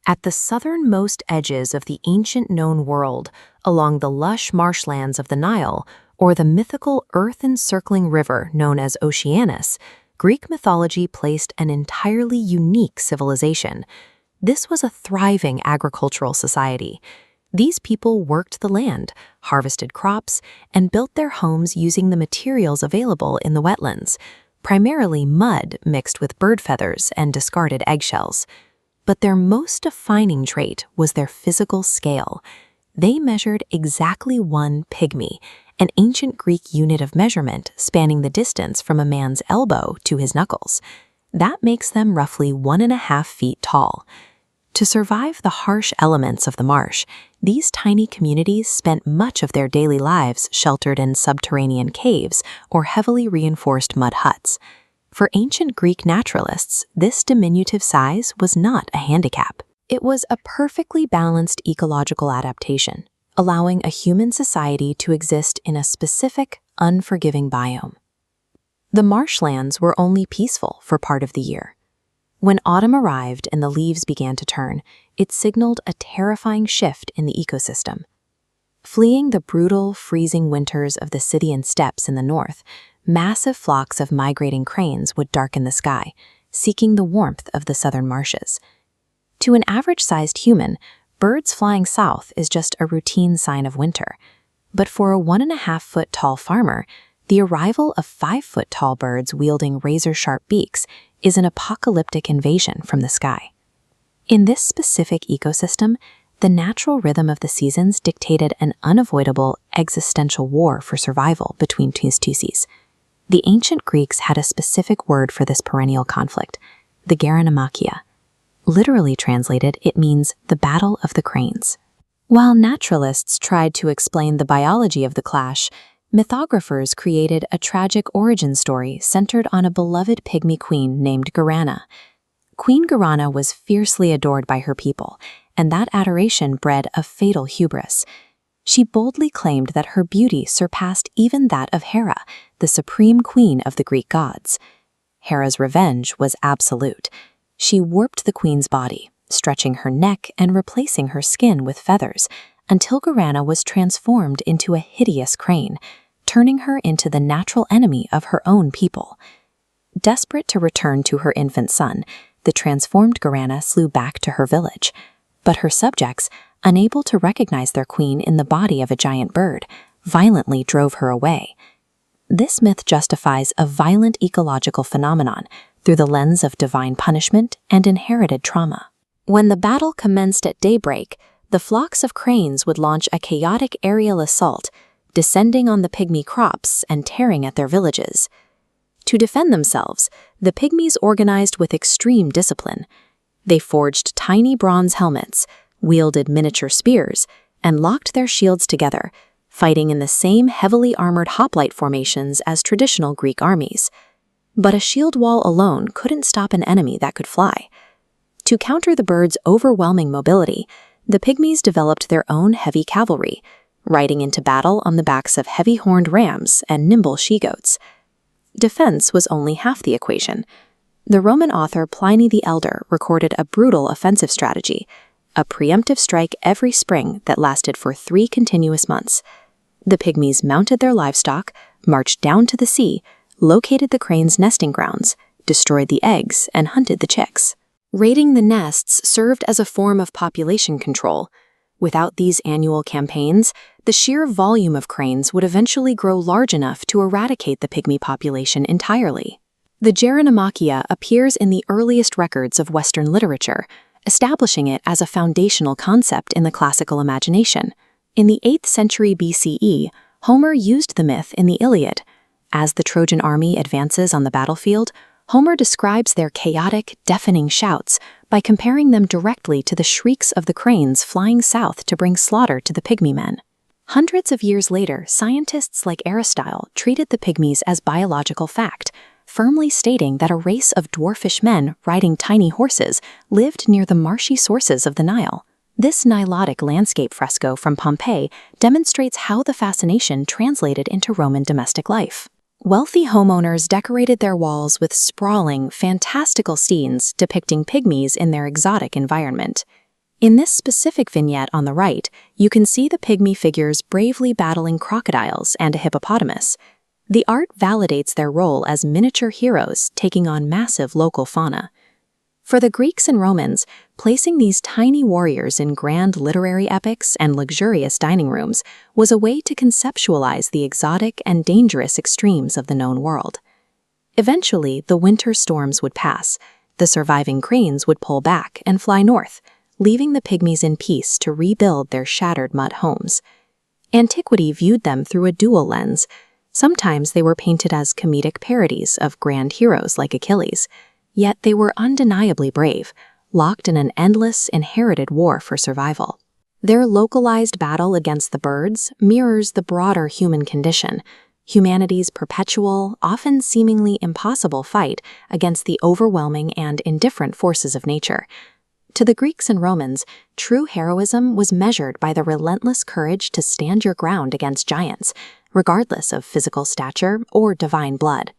At the southernmost edges of the ancient known world, along the lush marshlands of the Nile, or the mythical earth-encircling river known as Oceanus, Greek mythology placed an entirely unique civilization. This was a thriving agricultural society. These people worked the land, harvested crops, and built their homes using the materials available in the wetlands, primarily mud mixed with bird feathers and discarded eggshells. But their most defining trait was their physical scale. They measured exactly 1 pygmy, an ancient Greek unit of measurement spanning the distance from a man's elbow to his knuckles. That makes them roughly 1.5 feet tall. To survive the harsh elements of the marsh, these tiny communities spent much of their daily lives sheltered in subterranean caves or heavily reinforced mud huts. For ancient Greek naturalists, this diminutive size was not a handicap. It was a perfectly balanced ecological adaptation, allowing a human society to exist in a specific, unforgiving biome. The marshlands were only peaceful for part of the year. When autumn arrived and the leaves began to turn, it signaled a terrifying shift in the ecosystem. Fleeing the brutal, freezing winters of the Scythian steppes in the north, massive flocks of migrating cranes would darken the sky, seeking the warmth of the southern marshes. To an average-sized human, birds flying south is just a routine sign of winter. But for a 1.5-foot-tall farmer, the arrival of 5-foot-tall birds wielding razor-sharp beaks is an apocalyptic invasion from the sky. In this specific ecosystem, the natural rhythm of the seasons dictated an unavoidable existential war for survival between two species. The ancient Greeks had a specific word for this perennial conflict, the Geranomachia. Literally translated, it means the battle of the cranes. While naturalists tried to explain the biology of the clash, mythographers created a tragic origin story centered on a beloved pygmy queen named Gerana. Queen Gerana was fiercely adored by her people, and that adoration bred a fatal hubris. She boldly claimed that her beauty surpassed even that of Hera, the supreme queen of the Greek gods. Hera's revenge was absolute. She warped the queen's body, stretching her neck and replacing her skin with feathers, until Gerana was transformed into a hideous crane, turning her into the natural enemy of her own people. Desperate to return to her infant son, the transformed Gerana flew back to her village. But her subjects, unable to recognize their queen in the body of a giant bird, violently drove her away. This myth justifies a violent ecological phenomenon through the lens of divine punishment and inherited trauma. When the battle commenced at daybreak, the flocks of cranes would launch a chaotic aerial assault, descending on the pygmy crops and tearing at their villages. To defend themselves, the pygmies organized with extreme discipline. They forged tiny bronze helmets, wielded miniature spears, and locked their shields together, fighting in the same heavily armored hoplite formations as traditional Greek armies. But a shield wall alone couldn't stop an enemy that could fly. To counter the birds' overwhelming mobility, the pygmies developed their own heavy cavalry, riding into battle on the backs of heavy-horned rams and nimble she-goats. Defense was only half the equation. The Roman author Pliny the Elder recorded a brutal offensive strategy, a preemptive strike every spring that lasted for 3 continuous months. The pygmies mounted their livestock, marched down to the sea, located the cranes' nesting grounds, destroyed the eggs, and hunted the chicks. Raiding the nests served as a form of population control. Without these annual campaigns, the sheer volume of cranes would eventually grow large enough to eradicate the pygmy population entirely. The Geranomachia appears in the earliest records of Western literature, establishing it as a foundational concept in the classical imagination. In the 8th century BCE, Homer used the myth in the Iliad. As the Trojan army advances on the battlefield, Homer describes their chaotic, deafening shouts by comparing them directly to the shrieks of the cranes flying south to bring slaughter to the pygmy men. Hundreds of years later, scientists like Aristotle treated the pygmies as biological fact, firmly stating that a race of dwarfish men riding tiny horses lived near the marshy sources of the Nile. This Nilotic landscape fresco from Pompeii demonstrates how the fascination translated into Roman domestic life. Wealthy homeowners decorated their walls with sprawling, fantastical scenes depicting pygmies in their exotic environment. In this specific vignette on the right, you can see the pygmy figures bravely battling crocodiles and a hippopotamus. The art validates their role as miniature heroes taking on massive local fauna. For the Greeks and Romans, placing these tiny warriors in grand literary epics and luxurious dining rooms was a way to conceptualize the exotic and dangerous extremes of the known world. Eventually, the winter storms would pass. The surviving cranes would pull back and fly north, leaving the pygmies in peace to rebuild their shattered mud homes. Antiquity viewed them through a dual lens. Sometimes they were painted as comedic parodies of grand heroes like Achilles, yet they were undeniably brave, locked in an endless, inherited war for survival. Their localized battle against the birds mirrors the broader human condition, humanity's perpetual, often seemingly impossible fight against the overwhelming and indifferent forces of nature. To the Greeks and Romans, true heroism was measured by the relentless courage to stand your ground against giants, regardless of physical stature or divine blood.